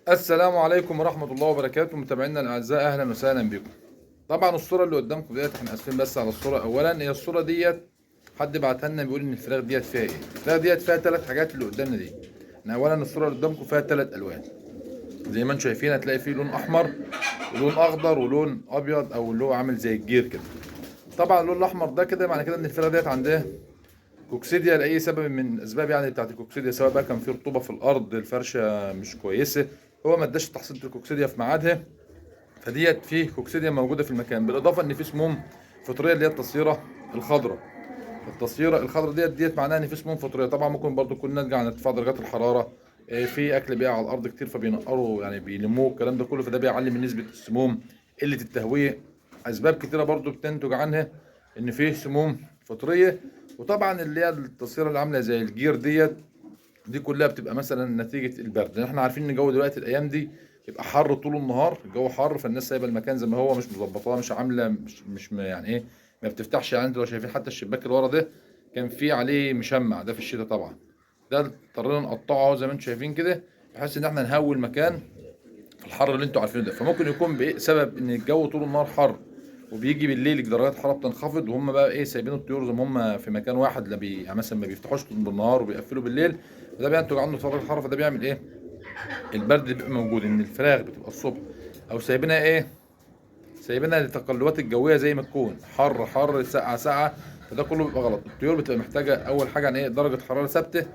السلام عليكم ورحمة الله وبركاته، متابعينا الأعزاء، أهلا وسهلا بكم. طبعا الصورة اللي قدامكم ديت، احنا آسفين بس على الصورة. أولا هي الصورة ديت حد بعتها لنا بيقول إن الفراخ ديت فيها إيه؟ الفراخ ديت فيها ثلاث حاجات اللي قدامنا دي. إن أولا الصورة اللي قدامكم فيها ثلاث ألوان، زي ما انتم شايفين هتلاقي فيه لون أحمر ولون أخضر ولون أبيض أو اللي هو عامل زي الجير كده. طبعا اللون الأحمر ده كده معنى كده إن الفراخ ديت عندها كوكسيديا لاي سبب من الاسباب، يعني بتاعت الكوكسيديا، سواء بقى كان في رطوبه في الارض، الفرشه مش كويسه، هو ما اداش تحصيله الكوكسيديا في ميعادها، فديت فيه كوكسيديا موجوده في المكان. بالاضافه ان في سموم فطريه اللي هي التصيره الخضراء. التصيره الخضراء ديت معناها ان في سموم فطريه. طبعا ممكن برضو تكون ناتجه عن ارتفاع درجات الحراره، في اكل بيقع على الارض كتير فبينقروا يعني بيلموه الكلام ده كله، فده بيعلي من نسبه السموم. قله التهويه، اسباب كتيره برضو بتنتج عنها ان فيه سموم فطريه. وطبعا اللي هي التصيره اللي عامله زي الجير دي كلها بتبقى مثلا نتيجه البرد، لان احنا عارفين ان الجو دلوقتي الايام دي يبقى حر طول النهار، الجو حر، فالناس سايبه المكان زي ما هو، مش مظبطاه، مش عامله، مش يعني ايه، ما بتفتحش. يعني انتوا لو شايفين حتى الشباك اللي ورا ده كان فيه عليه مشمع، ده في الشتاء طبعا. ده اضطرينا نقطعه اهو زي ما انتم شايفين كده، بحيث ان احنا نهوي المكان في الحر اللي انتوا عارفينه ده. فممكن يكون بايه سبب ان الجو طول النهار حر، وبيجي بالليل درجات الحراره بتنخفض، وهم بقى ايه سايبين الطيور زي ما هم في مكان واحد، لا يعني مثلا ما بيفتحوش بالنهار وبيقفلوا بالليل، فده بينتج عنه درجه الحراره، فده بيعمل ايه، البرد اللي بيبقى موجود، ان الفراخ بتبقى الصبح او سايبينها ايه، سايبينها للتقلبات الجويه، زي ما تكون حر حر ساقعه ساقعه، فده كله بيبقى غلط. الطيور بتبقى محتاجه اول حاجه ان ايه درجه حراره ثابته،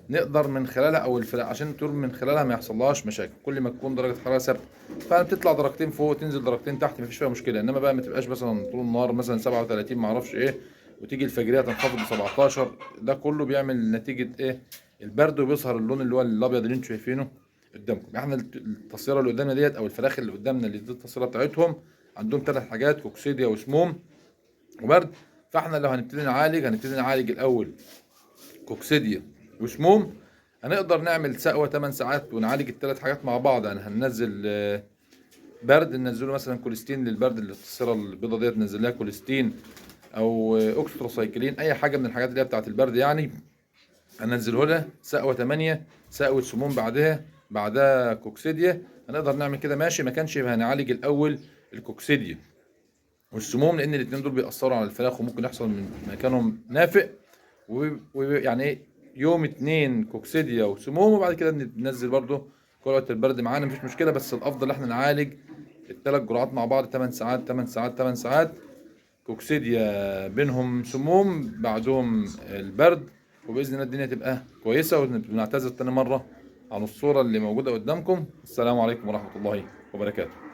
نقدر من خلالها او الفراخ عشان الطيور من خلالها ما يحصلهاش مشاكل. كل ما تكون درجه حراره ثابته فبتطلع درجتين فوق تنزل درجتين تحت مفيش فيها مشكله، انما بقى ما تبقاش مثلا طول النهار مثلا 37 ما اعرفش ايه، وتيجي الفجريه تنخفض ل 17، ده كله بيعمل نتيجه ايه، البرد، وبيظهر اللون اللي هو الابيض اللي انتم شايفينه قدامكم. احنا التصويره اللي قدامنا ديت او الفراخ اللي قدامنا اللي دي التصويره بتاعتهم، عندهم ثلاث حاجات: كوكسيديا وسموم وبرد. فاحنا لو هنبتدي نعالج الاول كوكسيديا وسموم، هنقدر نعمل سقوة 8 ساعات ونعالج الثلاث حاجات مع بعض. يعني هننزل برد، ننزله مثلا كوليستين للبرد، اللي الصيرة البيضة ديت ننزل لها كوليستين او اوكستروسايكلين، اي حاجة من الحاجات اللي هي بتاعت البرد يعني، هننزله لها سقوة 8، سقوة سموم بعدها كوكسيديا. هنقدر نعمل كده ماشي، ما كانش يبقى هنعالج الاول الكوكسيديا والسموم، لان الاثنين دول بيأثروا على الفراخ وممكن يحصل من مكانهم نافق، ويعني ايه، يوم اتنين كوكسيديا وسموم، وبعد كده بننزل برضو جرعة البرد معانا، مفيش مشكلة. بس الافضل احنا نعالج الثلاث جرعات مع بعض 8 ساعات 8 ساعات 8 ساعات، كوكسيديا بينهم سموم بعدهم البرد، وباذن الله الدنيا تبقى كويسة. ونعتذر تاني مرة عن الصورة اللي موجودة قدامكم. السلام عليكم ورحمة الله وبركاته.